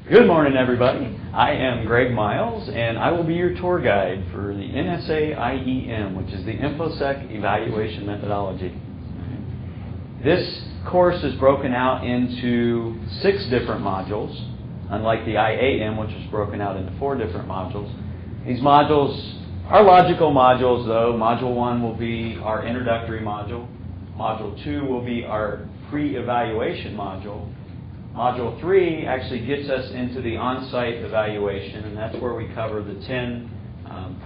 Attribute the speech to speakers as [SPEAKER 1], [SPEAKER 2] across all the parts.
[SPEAKER 1] Good morning, everybody. I am Greg Miles, and I will be your tour guide for the NSA IEM, which is the InfoSec Evaluation Methodology. This course is broken out into 6 different modules, unlike the IAM, which was broken out into 4 different modules. These modules are logical modules, though. Module 1 will be our introductory module. Module 2 will be our pre-evaluation module. Module 3 actually gets us into the on-site evaluation, and that's where we cover the 10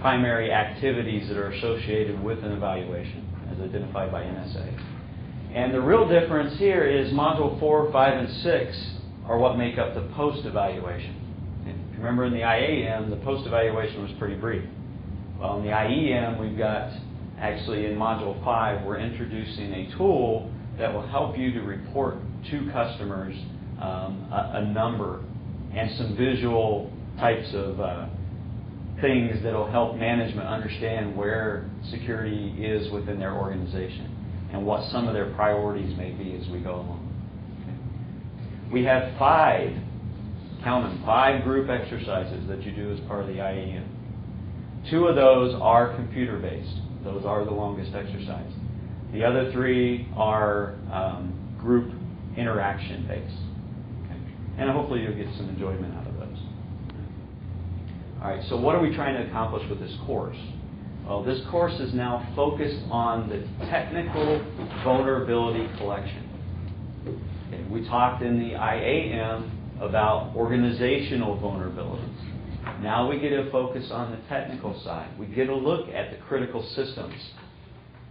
[SPEAKER 1] primary activities that are associated with an evaluation, as identified by NSA. And the real difference here is Module 4, 5, and 6 are what make up the post-evaluation. And remember, in the IAM, the post-evaluation was pretty brief. Well, in the IEM, we've got, actually in Module 5, we're introducing a tool that will help you to report to customers a number and some visual types of things that will help management understand where security is within their organization and what some of their priorities may be as we go along. Okay. We have 5, count them, 5 group exercises that you do as part of the IEM. 2 of those are computer-based. Those are the longest exercise. The other 3 are group interaction-based. And hopefully you'll get some enjoyment out of those. All right, so what are we trying to accomplish with this course? Well, this course is now focused on the technical vulnerability collection. Okay, we talked in the IAM about organizational vulnerabilities. Now we get to focus on the technical side. We get a look at the critical systems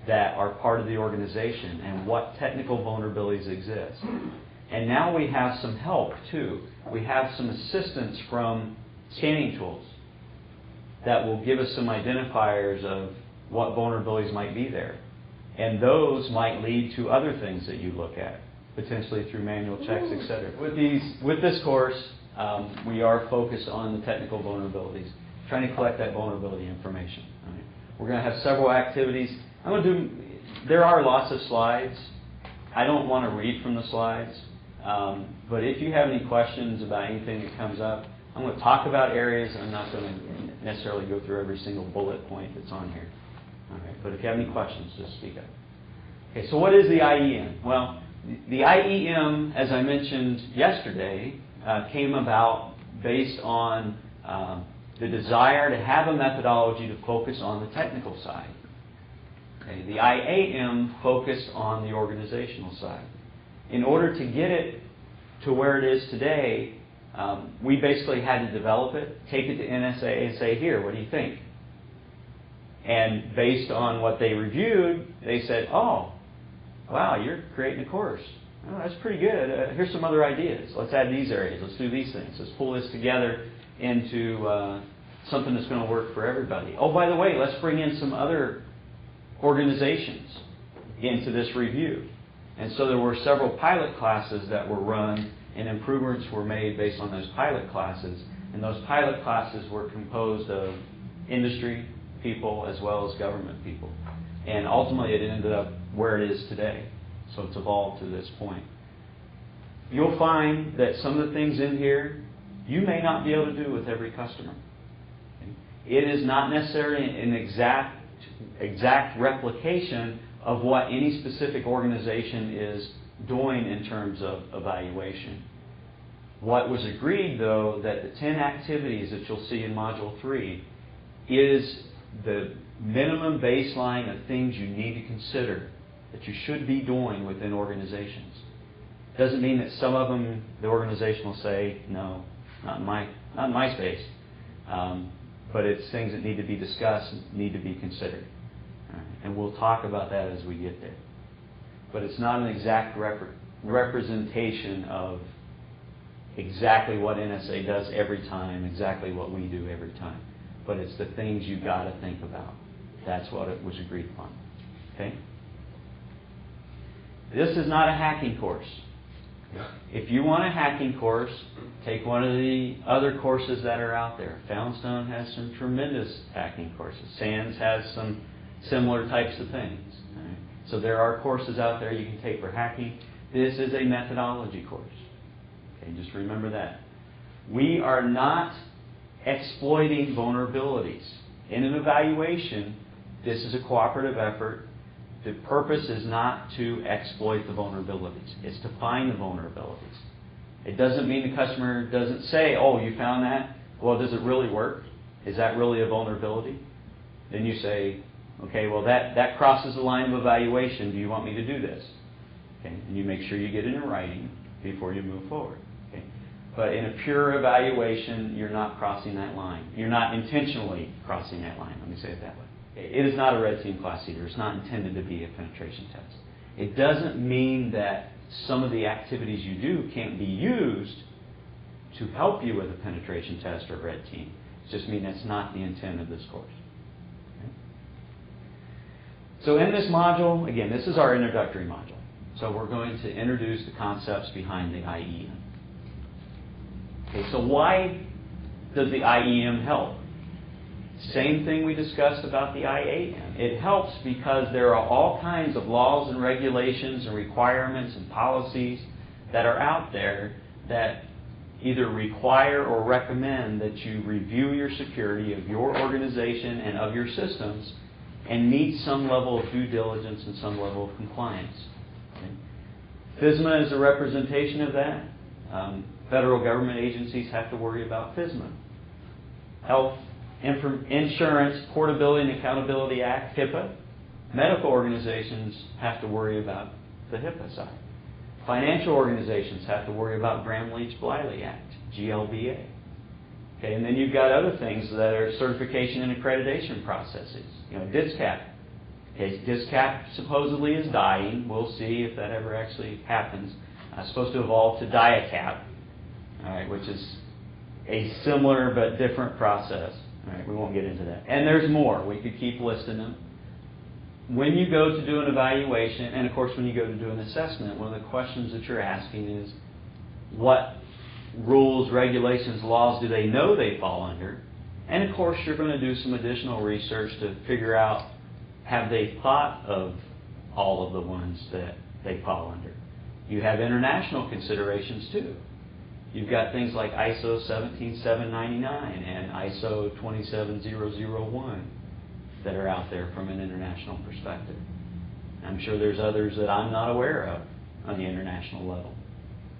[SPEAKER 1] that are part of the organization and what technical vulnerabilities exist. And now we have some help, too. We have some assistance from scanning tools that will give us some identifiers of what vulnerabilities might be there. And those might lead to other things that you look at, potentially through manual checks, etc. With this course, we are focused on the technical vulnerabilities, trying to collect that vulnerability information. All right. We're going to have several activities. There are lots of slides. I don't want to read from the slides. But if you have any questions about anything that comes up, I'm going to talk about areas. I'm not going to necessarily go through every single bullet point that's on here. All right. But if you have any questions, just speak up. Okay, so what is the IEM? Well, the IEM, as I mentioned yesterday, came about based on the desire to have a methodology to focus on the technical side. Okay, the IAM focused on the organizational side. In order to get it to where it is today, we basically had to develop it, take it to NSA and say, here, what do you think? And based on what they reviewed, they said, oh, wow, you're creating a course. Oh, that's pretty good. Here's some other ideas. Let's add these areas. Let's do these things. Let's pull this together into something that's going to work for everybody. Oh, by the way, let's bring in some other organizations into this review. And so there were several pilot classes that were run, and improvements were made based on those pilot classes. And those pilot classes were composed of industry people as well as government people. And ultimately it ended up where it is today. So it's evolved to this point. You'll find that some of the things in here you may not be able to do with every customer. It is not necessarily an exact replication of what any specific organization is doing in terms of evaluation. What was agreed, though, that the 10 activities that you'll see in Module 3 is the minimum baseline of things you need to consider that you should be doing within organizations. Doesn't mean that some of them, the organization will say, no, not in my space. But it's things that need to be discussed, need to be considered. And we'll talk about that as we get there. But it's not an exact representation of exactly what NSA does every time, exactly what we do every time. But it's the things you've got to think about. That's what it was agreed upon. Okay? This is not a hacking course. If you want a hacking course, take one of the other courses that are out there. Foundstone has some tremendous hacking courses. SANS has some similar types of things. Right? So there are courses out there you can take for hacking. This is a methodology course. Okay, just remember that. We are not exploiting vulnerabilities. In an evaluation, this is a cooperative effort. The purpose is not to exploit the vulnerabilities. It's to find the vulnerabilities. It doesn't mean the customer doesn't say, oh, you found that? Well, does it really work? Is that really a vulnerability? Then you say, okay, well, that crosses the line of evaluation. Do you want me to do this? Okay, and you make sure you get it in writing before you move forward. Okay? But in a pure evaluation, you're not crossing that line. You're not intentionally crossing that line. Let me say it that way. It is not a red team class either. It's not intended to be a penetration test. It doesn't mean that some of the activities you do can't be used to help you with a penetration test or red team. It just means that's not the intent of this course. Okay? So in this module, again, this is our introductory module. So we're going to introduce the concepts behind the IEM. Okay, so why does the IEM help? Same thing we discussed about the IAM. It helps because there are all kinds of laws and regulations and requirements and policies that are out there that either require or recommend that you review your security of your organization and of your systems and meet some level of due diligence and some level of compliance. Okay? FSMA is a representation of that. Federal government agencies have to worry about FSMA. Health Insurance Portability and Accountability Act, HIPAA. Medical organizations have to worry about the HIPAA side. Financial organizations have to worry about Gramm-Leach-Bliley Act, GLBA. Okay, and then you've got other things that are certification and accreditation processes. You know, DISCAP. Okay, DISCAP supposedly is dying. We'll see if that ever actually happens. It's supposed to evolve to DIACAP, all right, which is a similar but different process. All right, we won't get into that. And there's more. We could keep listing them. When you go to do an evaluation, and of course when you go to do an assessment, one of the questions that you're asking is, what rules, regulations, laws do they know they fall under? And of course you're going to do some additional research to figure out, have they thought of all of the ones that they fall under? You have international considerations too. You've got things like ISO 17799 and ISO 27001 that are out there from an international perspective. I'm sure there's others that I'm not aware of on the international level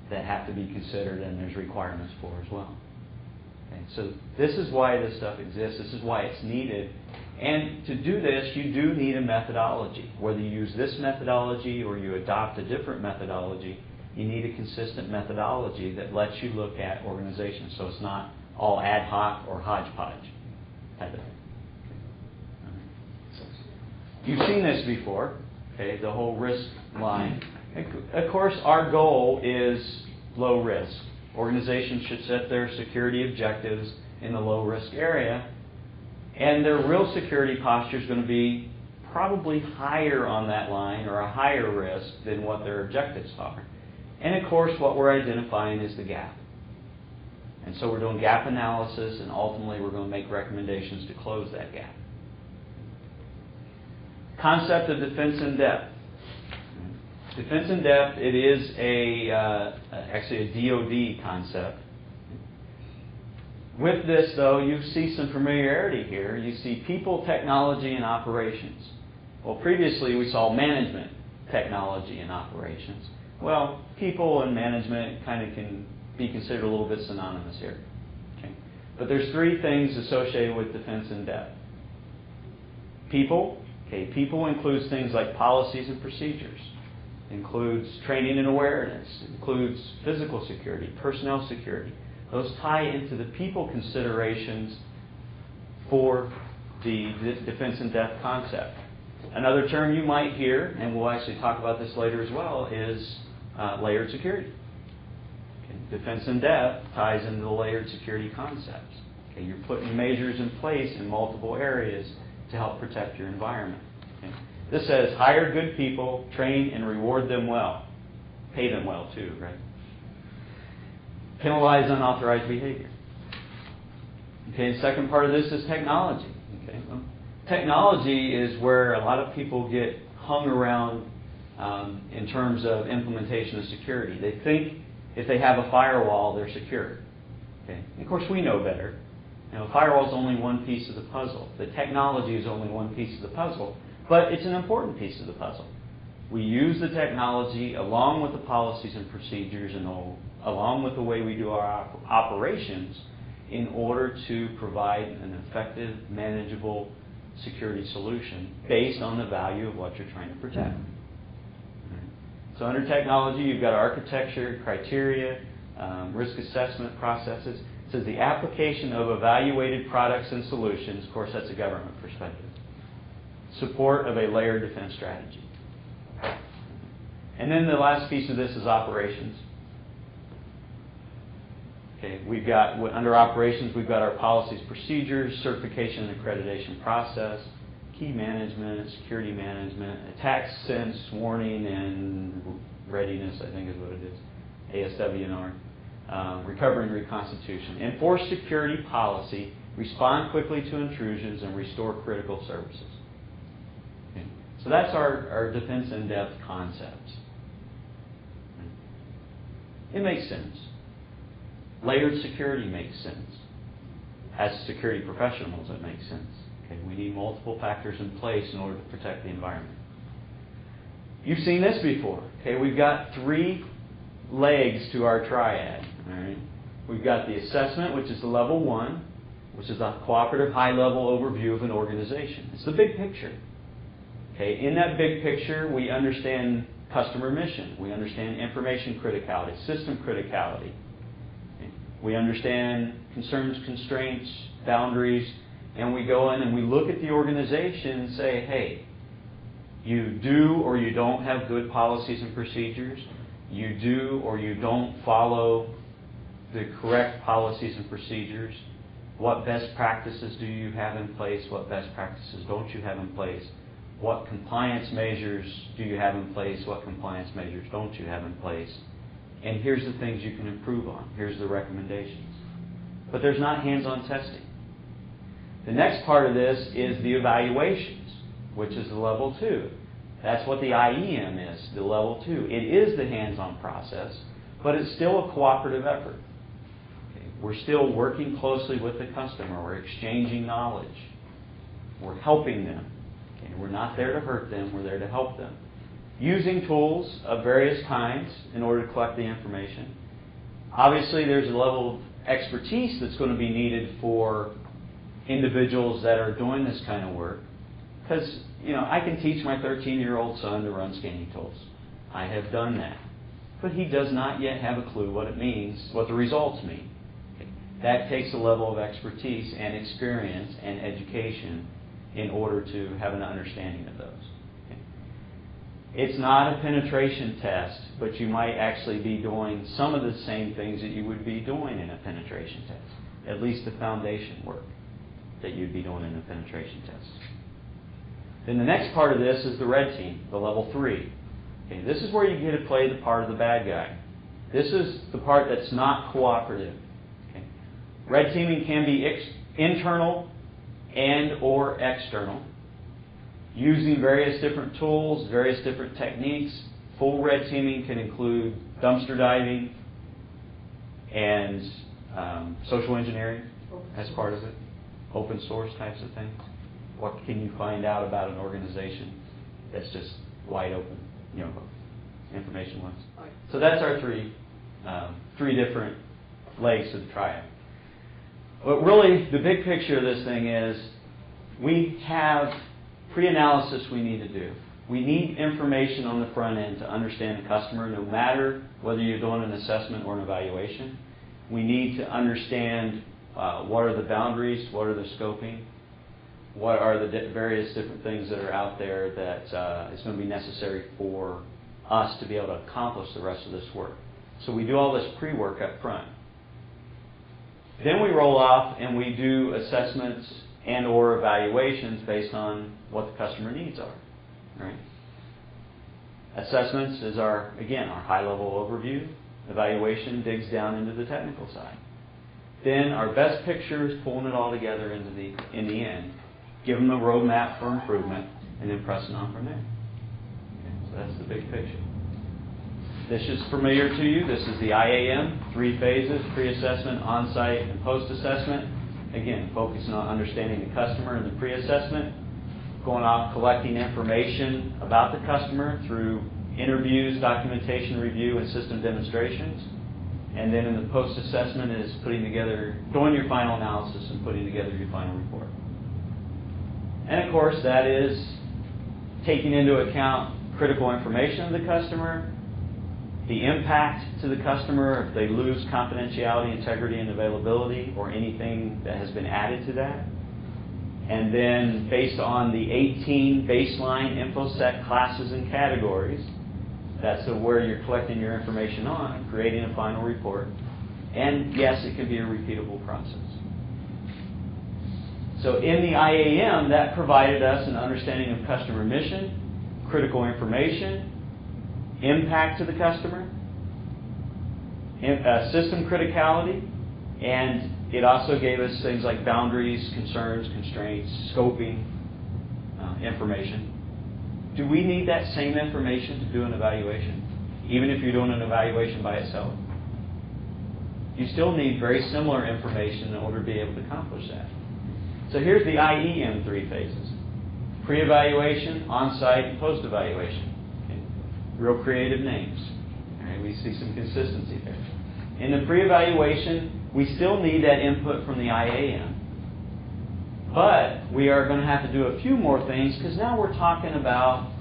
[SPEAKER 1] that have to be considered and there's requirements for as well. Okay, so this is why this stuff exists. This is why it's needed. And to do this, you do need a methodology. Whether you use this methodology or you adopt a different methodology, you need a consistent methodology that lets you look at organizations so it's not all ad hoc or hodgepodge type of thing. You've seen this before, okay, the whole risk line. Of course, our goal is low risk. Organizations should set their security objectives in the low risk area, and their real security posture is going to be probably higher on that line or a higher risk than what their objectives are. And of course, what we're identifying is the gap. And so we're doing gap analysis, and ultimately we're going to make recommendations to close that gap. Concept of defense in depth. Defense in depth, it is actually a DoD concept. With this, though, you see some familiarity here. You see people, technology, and operations. Well, previously we saw management, technology, and operations. Well, people and management kind of can be considered a little bit synonymous here. Okay? But there's three things associated with defense in depth. People. Okay, people includes things like policies and procedures. Includes training and awareness. Includes physical security, personnel security. Those tie into the people considerations for the defense in depth concept. Another term you might hear, and we'll actually talk about this later as well, is layered security. Okay, defense in depth ties into the layered security concepts. Okay, you're putting measures in place in multiple areas to help protect your environment. Okay. This says hire good people, train and reward them well. Pay them well too, right? Penalize unauthorized behavior. Okay, the second part of this is technology. Okay, well, technology is where a lot of people get hung around in terms of implementation of security. They think if they have a firewall, they're secure. Okay? And of course, we know better. You know, firewall is only one piece of the puzzle. The technology is only one piece of the puzzle, but it's an important piece of the puzzle. We use the technology along with the policies and procedures and along with the way we do our operations in order to provide an effective, manageable security solution based on the value of what you're trying to protect. So under technology, you've got architecture, criteria, risk assessment processes. It says the application of evaluated products and solutions. Of course, that's a government perspective. Support of a layered defense strategy. And then the last piece of this is operations. Okay, we've got, under operations, we've got our policies, procedures, certification and accreditation process, key management, security management, attack sense, warning, and readiness, I think is what it is, ASW&R, recovery and reconstitution. Enforce security policy, respond quickly to intrusions, and restore critical services. Okay. So that's our defense in-depth concept. It makes sense. Layered security makes sense. As security professionals, it makes sense. Okay, we need multiple factors in place in order to protect the environment. You've seen this before. Okay, we've got 3 legs to our triad. All right? We've got the assessment, which is the level 1, which is a cooperative high-level overview of an organization. It's the big picture. Okay, in that big picture, we understand customer mission. We understand information criticality, system criticality. We understand concerns, constraints, boundaries, and we go in and we look at the organization and say, hey, you do or you don't have good policies and procedures. You do or you don't follow the correct policies and procedures. What best practices do you have in place? What best practices don't you have in place? What compliance measures do you have in place? What compliance measures don't you have in place? And here's the things you can improve on. Here's the recommendations. But there's not hands-on testing. The next part of this is the evaluations, which is the level 2. That's what the IEM is, the level 2. It is the hands-on process, but it's still a cooperative effort. Okay. We're still working closely with the customer. We're exchanging knowledge. We're helping them. Okay. We're not there to hurt them. We're there to help them. Using tools of various kinds in order to collect the information. Obviously, there's a level of expertise that's going to be needed for individuals that are doing this kind of work. Because, you know, I can teach my 13-year-old son to run scanning tools. I have done that. But he does not yet have a clue what it means, what the results mean. Okay. That takes a level of expertise and experience and education in order to have an understanding of those. It's not a penetration test, but you might actually be doing some of the same things that you would be doing in a penetration test. At least the foundation work that you'd be doing in a penetration test. Then the next part of this is the red team, the level 3. Okay, this is where you get to play the part of the bad guy. This is the part that's not cooperative. Okay. Red teaming can be internal and or external. Using various different tools, various different techniques. Full red teaming can include dumpster diving and social engineering as part of it. Open source types of things. What can you find out about an organization that's just wide open, you know, information-wise? So that's our three different legs to the triad. But really, the big picture of this thing is we have pre-analysis we need to do. We need information on the front end to understand the customer, no matter whether you're doing an assessment or an evaluation. We need to understand what are the boundaries, what are the scoping, what are the various different things that are out there that is going to be necessary for us to be able to accomplish the rest of this work. So we do all this pre-work up front. Then we roll off and we do assessments and or evaluations based on what the customer needs are. Right? Assessments is our high-level overview. Evaluation digs down into the technical side. Then our best picture is pulling it all together in the end. Give them a roadmap for improvement, and then pressing on from there. Okay, so that's the big picture. this is familiar to you. This is the IAM, 3 phases: pre-assessment, on-site, and post-assessment. Again, focusing on understanding the customer in the pre-assessment, going off collecting information about the customer through interviews, documentation review, and system demonstrations. And then in the post-assessment is doing your final analysis and putting together your final report. And of course, that is taking into account critical information of the customer, the impact to the customer if they lose confidentiality, integrity, and availability, or anything that has been added to that. And then based on the 18 baseline InfoSec classes and categories, that's where you're collecting your information on, creating a final report. And yes, it can be a repeatable process. So in the IAM, that provided us an understanding of customer mission, critical information, impact to the customer, system criticality, and it also gave us things like boundaries, concerns, constraints, scoping information. Do we need that same information to do an evaluation? Even if you're doing an evaluation by itself? You still need very similar information in order to be able to accomplish that. So here's the IEM 3 phases: pre-evaluation, on-site, and post-evaluation. Okay. Real creative names. All right, we see some consistency there. In the pre-evaluation, we still need that input from the IAM. But we are going to have to do a few more things, because now we're talking about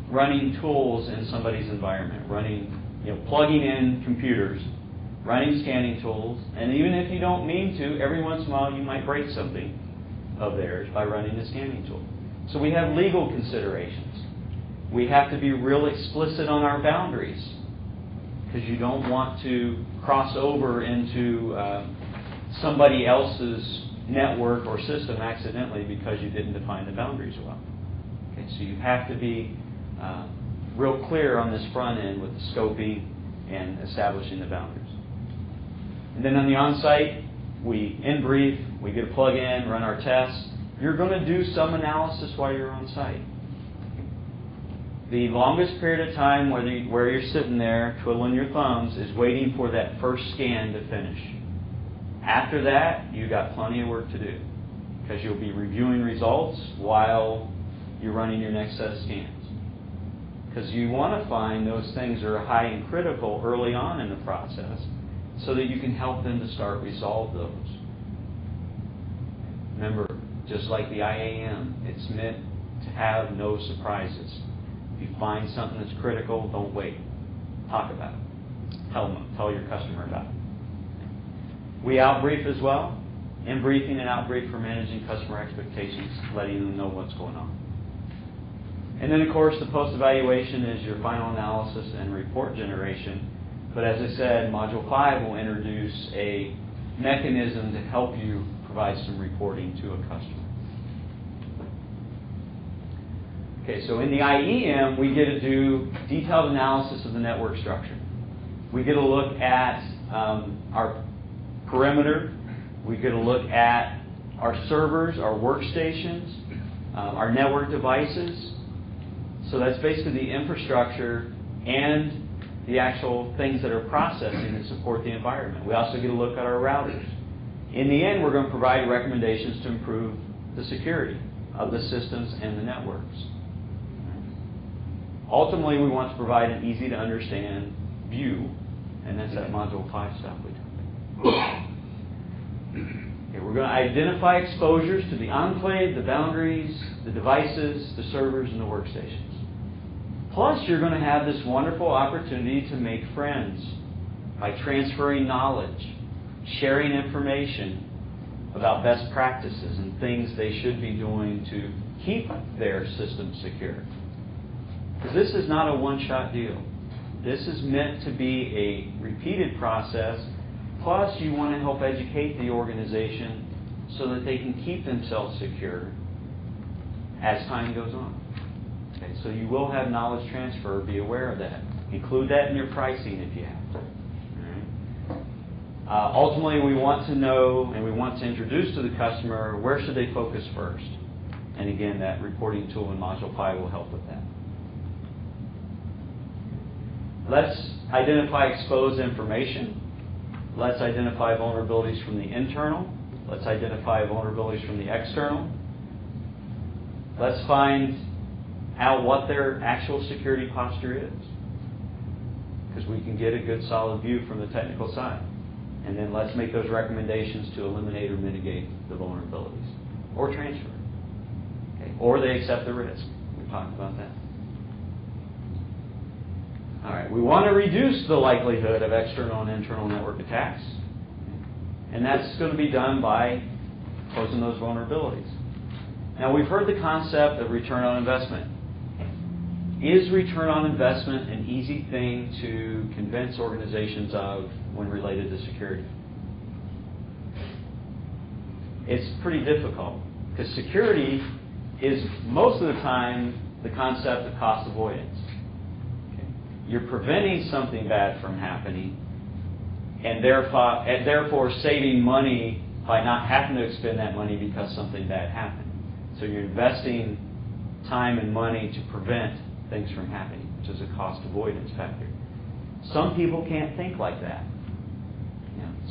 [SPEAKER 1] running tools in somebody's environment, plugging in computers, running scanning tools, and even if you don't mean to, every once in a while you might break something of theirs by running the scanning tool. So we have legal considerations. We have to be real explicit on our boundaries, because you don't want to cross over into somebody else's network or system accidentally because you didn't define the boundaries well. Okay, so you have to be real clear on this front end with the scoping and establishing the boundaries. And then on the on-site, we brief, we get a plug-in, run our tests. You're going to do some analysis while you're on site. The longest period of time where you're sitting there twiddling your thumbs is waiting for that first scan to finish. After that, you've got plenty of work to do, because you'll be reviewing results while you're running your next set of scans. Because you want to find those things that are high and critical early on in the process so that you can help them to start resolve those. Remember, just like the IAM, it's meant to have no surprises. If you find something that's critical, don't wait. Talk about it. Tell your customer about it. We outbrief as well. In briefing and outbrief for managing customer expectations, letting them know what's going on. And then, of course, the post-evaluation is your final analysis and report generation. But as I said, Module 5 will introduce a mechanism to help you provide some reporting to a customer. Okay, so in the IEM, we get to do detailed analysis of the network structure. We get a look at our perimeter. We get a look at our servers, our workstations, our network devices. So that's basically the infrastructure and the actual things that are processing and support the environment. We also get a look at our routers. In the end, we're going to provide recommendations to improve the security of the systems and the networks. Ultimately, we want to provide an easy-to-understand view, and that's that Module 5 stuff we talked about. Okay, we're going to identify exposures to the enclave, the boundaries, the devices, the servers, and the workstations. Plus, you're going to have this wonderful opportunity to make friends by transferring knowledge, sharing information about best practices and things they should be doing to keep their system secure. Because this is not a one-shot deal. This is meant to be a repeated process. Plus, you want to help educate the organization so that they can keep themselves secure as time goes on. Okay, so you will have knowledge transfer. Be aware of that. Include that in your pricing if you have to. All right. Ultimately, we want to know and we want to introduce to the customer where should they focus first. And again, that reporting tool in Module 5 will help with that. Let's identify exposed information. Let's identify vulnerabilities from the internal. Let's identify vulnerabilities from the external. Let's find out what their actual security posture is, because we can get a good solid view from the technical side. And then let's make those recommendations to eliminate or mitigate the vulnerabilities or transfer. Okay. Or they accept the risk. We talked about that. All right. We want to reduce the likelihood of external and internal network attacks. And that's going to be done by closing those vulnerabilities. Now, we've heard the concept of return on investment. Is return on investment an easy thing to convince organizations of when related to security? It's pretty difficult, because security is most of the time the concept of cost avoidance. Okay. You're preventing something bad from happening, and therefore saving money by not having to expend that money because something bad happened. So you're investing time and money to prevent things from happening, which is a cost avoidance factor. Some people can't think like that.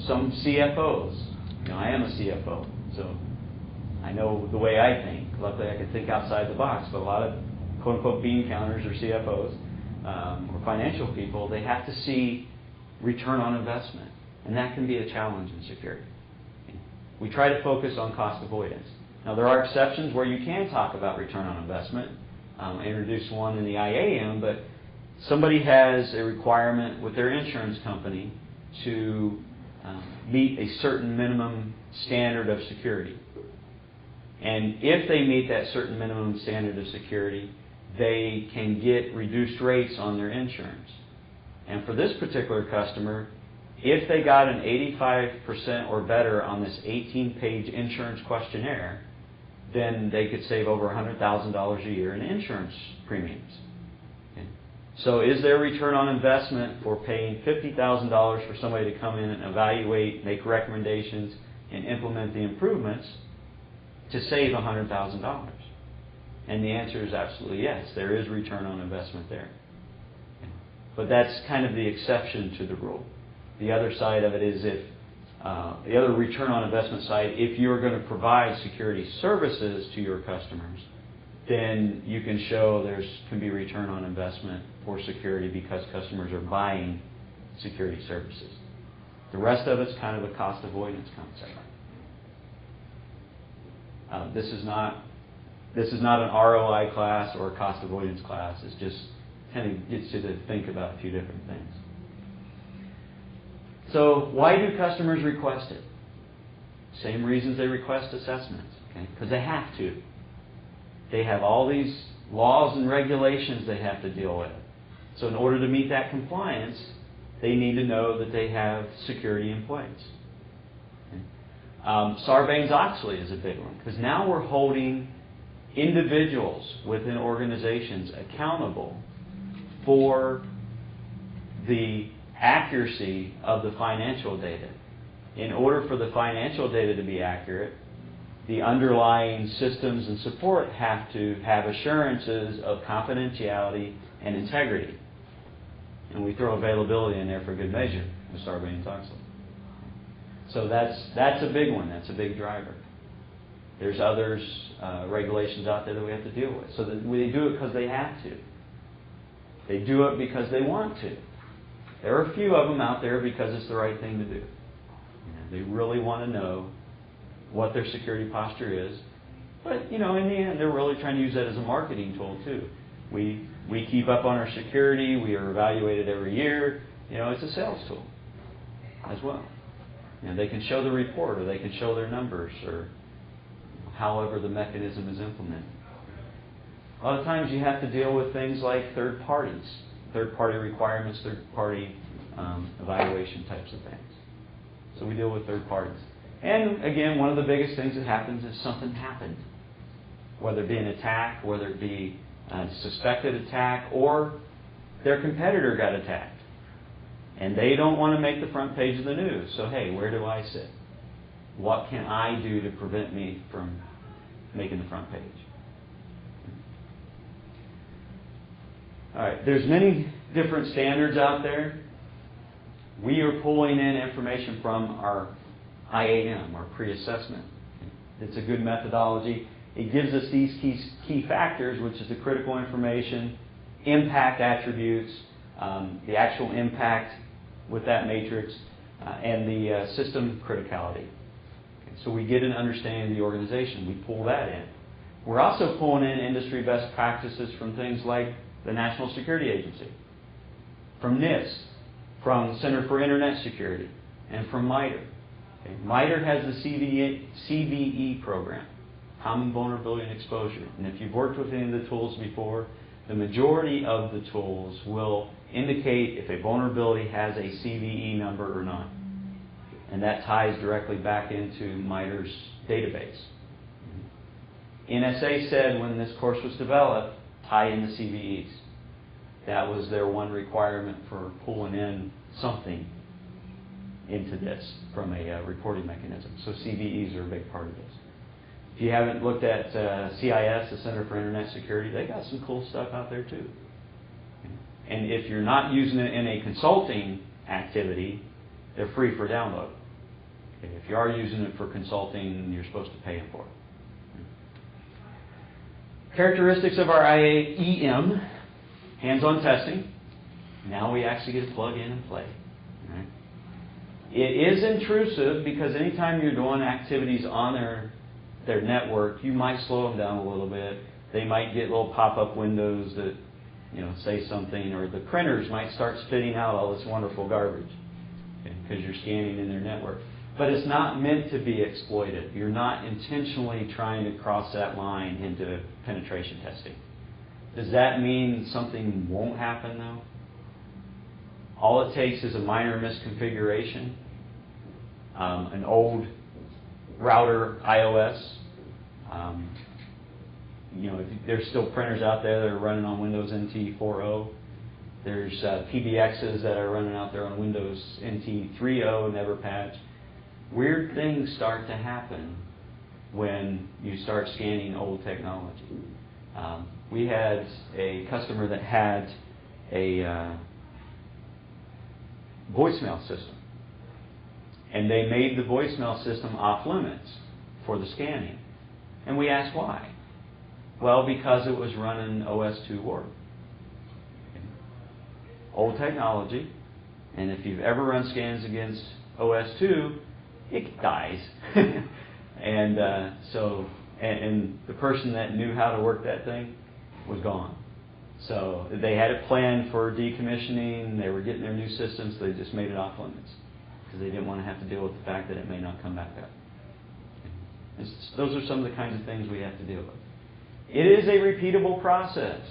[SPEAKER 1] Some CFOs, I am a CFO, so I know the way I think. Luckily, I can think outside the box, but a lot of quote-unquote bean counters or CFOs or financial people, they have to see return on investment, and that can be a challenge in security. We try to focus on cost avoidance. Now, there are exceptions where you can talk about return on investment. I introduced one in the IEM, but somebody has a requirement with their insurance company to meet a certain minimum standard of security. And if they meet that certain minimum standard of security, they can get reduced rates on their insurance. And for this particular customer, if they got an 85% or better on this 18-page insurance questionnaire, then they could save over $100,000 a year in insurance premiums. Okay. So is there return on investment for paying $50,000 for somebody to come in and evaluate, make recommendations, and implement the improvements to save $100,000? And the answer is absolutely yes. There is return on investment there. Okay. But that's kind of the exception to the rule. The other side of it is if the other return on investment side, if you're going to provide security services to your customers, then you can show can be return on investment for security because customers are buying security services. The rest of it's kind of a cost avoidance concept. This is not an ROI class or a cost avoidance class. It's just kind of gets you to think about a few different things. So why do customers request it? Same reasons they request assessments. Okay? Because they have to. They have all these laws and regulations they have to deal with. So in order to meet that compliance, they need to know that they have security in place. Okay? Sarbanes-Oxley is a big one, because now we're holding individuals within organizations accountable for the accuracy of the financial data. In order for the financial data to be accurate, the underlying systems and support have to have assurances of confidentiality and integrity. And we throw availability in there for good measure with Sarbanes-Oxley. So that's a big one. That's a big driver. There's others, regulations out there that we have to deal with. So that they do it because they have to. They do it because they want to. There are a few of them out there because it's the right thing to do. They really want to know what their security posture is. But, in the end, they're really trying to use that as a marketing tool, too. We keep up on our security. We are evaluated every year. It's a sales tool as well. They can show the report, or they can show their numbers, or however the mechanism is implemented. A lot of times you have to deal with things like third parties. Third-party requirements, third-party evaluation types of things. So we deal with third parties. And again, one of the biggest things that happens is something happened. Whether it be an attack, whether it be a suspected attack, or their competitor got attacked. And they don't want to make the front page of the news. So hey, where do I sit? What can I do to prevent me from making the front page? All right, there's different standards out there. We are pulling in information from our IAM, our pre-assessment. It's a good methodology. It gives us these key factors, which is the critical information, impact attributes, the actual impact with that matrix, and the system criticality. So we get an understanding of the organization. We pull that in. We're also pulling in industry best practices from things like the National Security Agency, from NIST, from Center for Internet Security, and from MITRE. Okay. MITRE has the CVE program, Common Vulnerability and Exposure. And if you've worked with any of the tools before, the majority of the tools will indicate if a vulnerability has a CVE number or not. And that ties directly back into MITRE's database. NSA said when this course was developed, tie in the CVEs. That was their one requirement for pulling in something into this from a reporting mechanism. So CVEs are a big part of this. If you haven't looked at CIS, the Center for Internet Security, they got some cool stuff out there too. And if you're not using it in a consulting activity, they're free for download. Okay. If you are using it for consulting, you're supposed to pay them for it. Characteristics of our IEM, hands-on testing. Now we actually get to plug in and play. Right? It is intrusive because anytime you're doing activities on their network, you might slow them down a little bit. They might get little pop-up windows that say something, or the printers might start spitting out all this wonderful garbage because you're scanning in their network. But it's not meant to be exploited. You're not intentionally trying to cross that line into penetration testing. Does that mean something won't happen, though? All it takes is a minor misconfiguration, an old router iOS. There's still printers out there that are running on Windows NT 4.0. There's PBXs that are running out there on Windows NT 3.0, never patched. Weird things start to happen when you start scanning old technology. We had a customer that had a voicemail system, and they made the voicemail system off limits for the scanning. And we asked why. Well, because it was running OS/2 Word. Okay. Old technology, and if you've ever run scans against OS/2, it dies. And the person that knew how to work that thing was gone. So they had it planned for decommissioning. They were getting their new systems, so they just made it off limits because they didn't want to have to deal with the fact that it may not come back up. Those are some of the kinds of things we have to deal with. It is a repeatable process.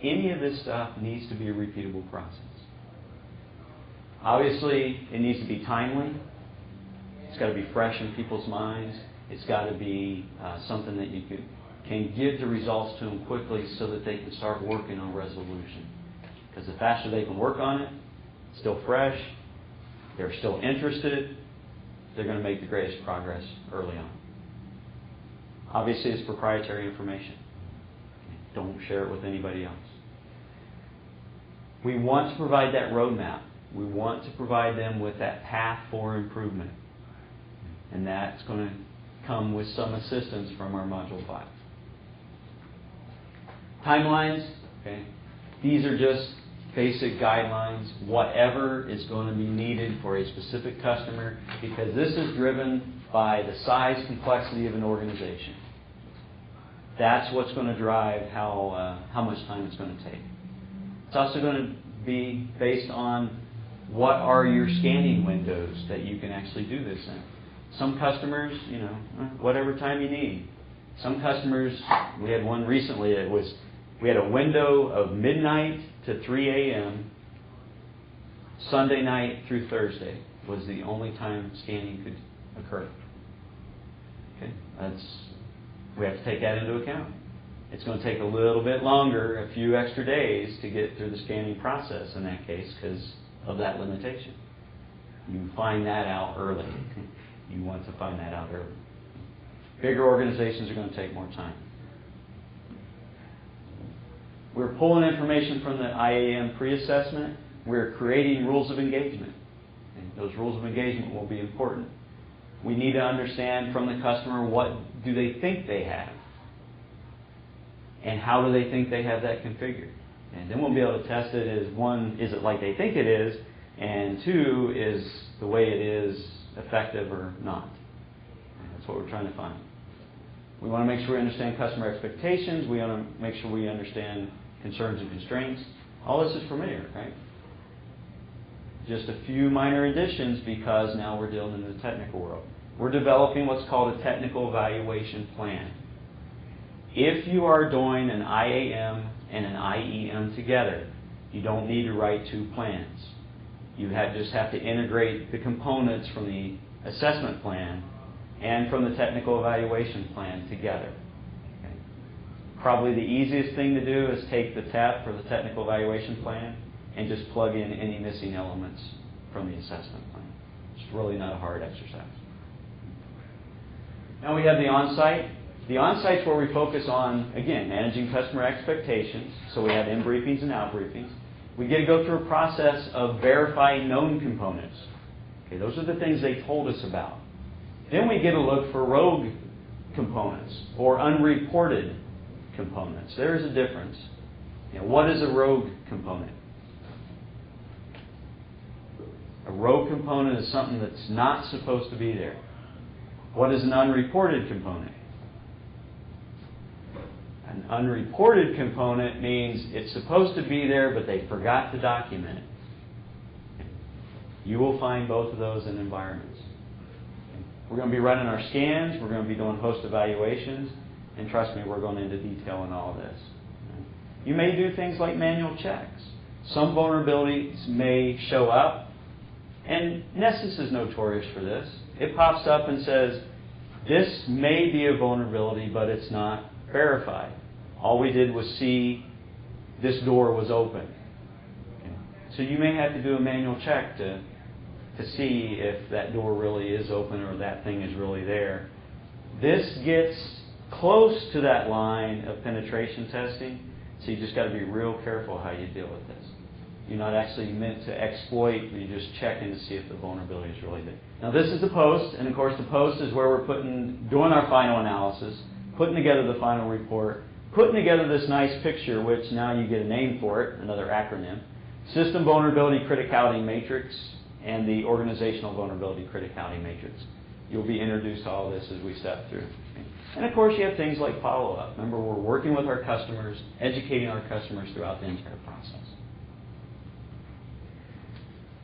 [SPEAKER 1] Any of this stuff needs to be a repeatable process. Obviously, it needs to be timely. It's got to be fresh in people's minds. It's got to be something that you can give the results to them quickly so that they can start working on resolution. Because the faster they can work on it, it's still fresh, they're still interested, they're going to make the greatest progress early on. Obviously, it's proprietary information. Don't share it with anybody else. We want to provide that roadmap. We want to provide them with that path for improvement. And that's going to come with some assistance from our Module 5. Timelines, okay. These are just basic guidelines, whatever is going to be needed for a specific customer, because this is driven by the size, complexity of an organization. That's what's going to drive how much time it's going to take. It's also going to be based on what are your scanning windows that you can actually do this in. Some customers, whatever time you need. Some customers, we had one recently, we had a window of midnight to 3 a.m., Sunday night through Thursday was the only time scanning could occur. Okay, we have to take that into account. It's going to take a little bit longer, a few extra days to get through the scanning process in that case because of that limitation. You find that out early. You want to find that out early. Bigger organizations are going to take more time. We're pulling information from the IEM pre-assessment. We're creating rules of engagement. And those rules of engagement will be important. We need to understand from the customer, what do they think they have? And how do they think they have that configured? And then we'll be able to test it as, one, is it like they think it is? And two, is the way it is effective or not? And that's what we're trying to find. We want to make sure we understand customer expectations. We want to make sure we understand concerns and constraints. All this is familiar, right? Just a few minor additions because now we're dealing in the technical world. We're developing what's called a technical evaluation plan. If you are doing an IAM and an IEM together, you don't need to write two plans. You just have to integrate the components from the assessment plan and from the technical evaluation plan together. Okay. Probably the easiest thing to do is take the TEP for the technical evaluation plan and just plug in any missing elements from the assessment plan. It's really not a hard exercise. Now we have the on-site. The on-site is where we focus on, again, managing customer expectations. So we have in-briefings and out-briefings. We get to go through a process of verifying known components. Okay, those are the things they told us about. Then we get to look for rogue components or unreported components. There is a difference. What is a rogue component? A rogue component is something that's not supposed to be there. What is an unreported component? An unreported component means it's supposed to be there, but they forgot to document it. You will find both of those in environments. We're going to be running our scans. We're going to be doing host evaluations. And trust me, we're going into detail in all of this. You may do things like manual checks. Some vulnerabilities may show up. And Nessus is notorious for this. It pops up and says, this may be a vulnerability, but it's not verified. All we did was see this door was open. Okay. So you may have to do a manual check to see if that door really is open or that thing is really there. This gets close to that line of penetration testing, so you just got to be real careful how you deal with this. You're not actually meant to exploit, you're just checking to see if the vulnerability is really there. Now this is the post, and of course the post is where we're doing our final analysis, putting together the final report, putting together this nice picture, which now you get a name for it, another acronym, System Vulnerability Criticality Matrix and the Organizational Vulnerability Criticality Matrix. You'll be introduced to all this as we step through. And of course you have things like follow-up. Remember, we're working with our customers, educating our customers throughout the entire process.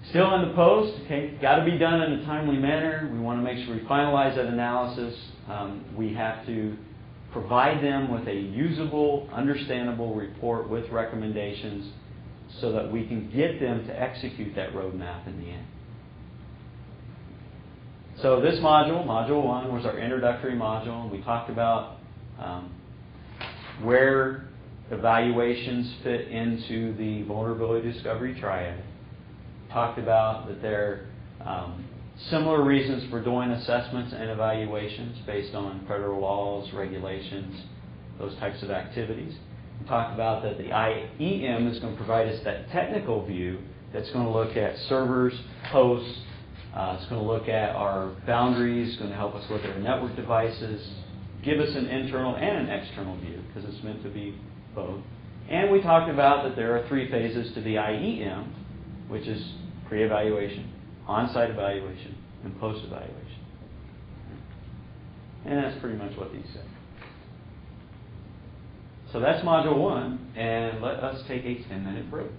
[SPEAKER 1] Still in the post, okay, got to be done in a timely manner. We want to make sure we finalize that analysis. We have to provide them with a usable, understandable report with recommendations so that we can get them to execute that roadmap in the end. So this module, Module 1, was our introductory module. We talked about where evaluations fit into the vulnerability discovery triad. Talked about that there are similar reasons for doing assessments and evaluations based on federal laws, regulations, those types of activities. We talked about that the IEM is going to provide us that technical view that's going to look at servers, hosts, it's going to look at our boundaries, it's going to help us look at our network devices, give us an internal and an external view because it's meant to be both. And we talked about that there are 3 phases to the IEM, which is pre-evaluation, on-site evaluation, and post-evaluation. And that's pretty much what these say. So that's Module 1, and let us take a 10-minute break.